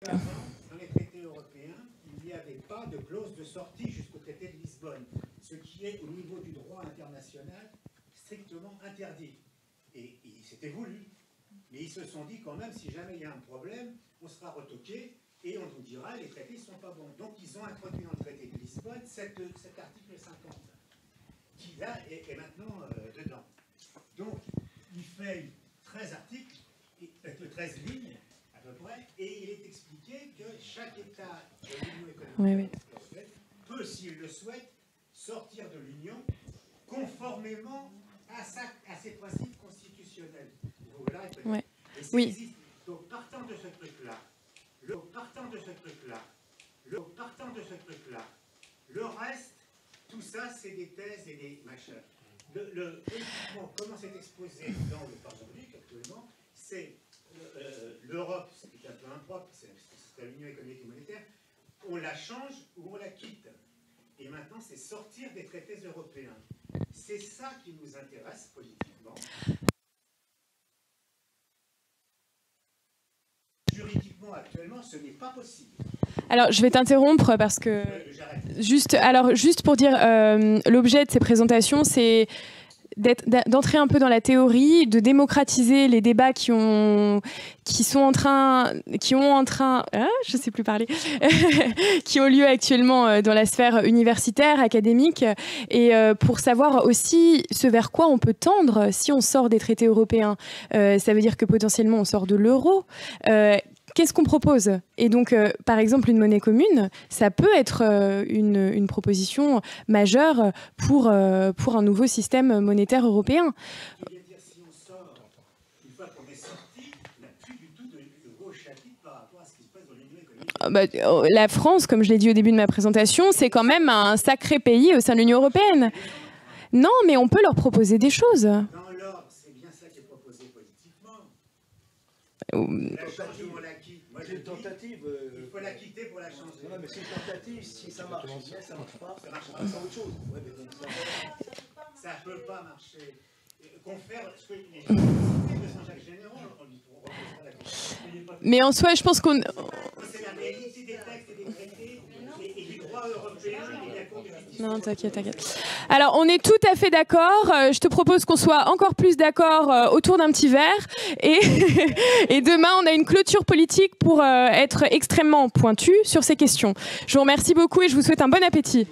Dans les traités européens, il n'y avait pas de clause de sortie jusqu'au traité de Lisbonne, ce qui est au niveau du droit international strictement interdit. Et c'était voulu. Mais ils se sont dit quand même, si jamais il y a un problème, on sera retoqué et on nous dira les traités ne sont pas bons. Donc ils ont introduit dans le traité de Lisbonne cet article 50, qui là est maintenant dedans. Donc il fait 13 articles, 13 lignes à peu près, et il est expliqué que chaque État de l'Union économique européenne peut, s'il le souhaite, sortir de l'Union conformément à ses principes constitutionnels. Ouais. Oui. Donc partant de ce truc-là, le reste, tout ça, c'est des thèses et des machins. Comment c'est exposé dans le Parlement public actuellement, c'est l'Europe, ce qui est un peu impropre, c'est l'Union économique et monétaire, on la change ou on la quitte. Et maintenant, c'est sortir des traités européens. C'est ça qui nous intéresse politiquement. Juridiquement, actuellement, ce n'est pas possible. Alors, je vais t'interrompre parce que... Juste pour dire, l'objet de ces présentations, c'est d'entrer un peu dans la théorie, de démocratiser les débats qui ont lieu actuellement dans la sphère universitaire, académique, et pour savoir aussi ce vers quoi on peut tendre si on sort des traités européens. Ça veut dire que potentiellement on sort de l'euro. Qu'est-ce qu'on propose? Et donc, par exemple, une monnaie commune, ça peut être une proposition majeure pour un nouveau système monétaire européen. Si on sort, une fois qu'on est sorti, on n'a plus du tout de gauche chapitre par rapport à ce qui se passe dans l'Union économique. La France, comme je l'ai dit au début de ma présentation, c'est quand même un sacré pays au sein de l'Union européenne. Non, mais on peut leur proposer des choses. Dans l'ordre, c'est bien ça qui est proposé politiquement. Moi, j'ai une tentative. Il faut la quitter pour la changer. Non, mais c'est une tentative. Si ça marche, ça marche pas. Ça marche pas. C'est autre chose. Ouais, mais ça ne peut pas marcher. Confère ce que les gens de Saint-Jacques Général, on lui propose la question. Mais en soi, je pense qu'on... C'est la réalité des textes et des traités et du droit européen et de la compétition. Non, t'inquiète. Alors, on est tout à fait d'accord. Je te propose qu'on soit encore plus d'accord autour d'un petit verre. Et demain, on a une clôture politique pour être extrêmement pointu sur ces questions. Je vous remercie beaucoup et je vous souhaite un bon appétit.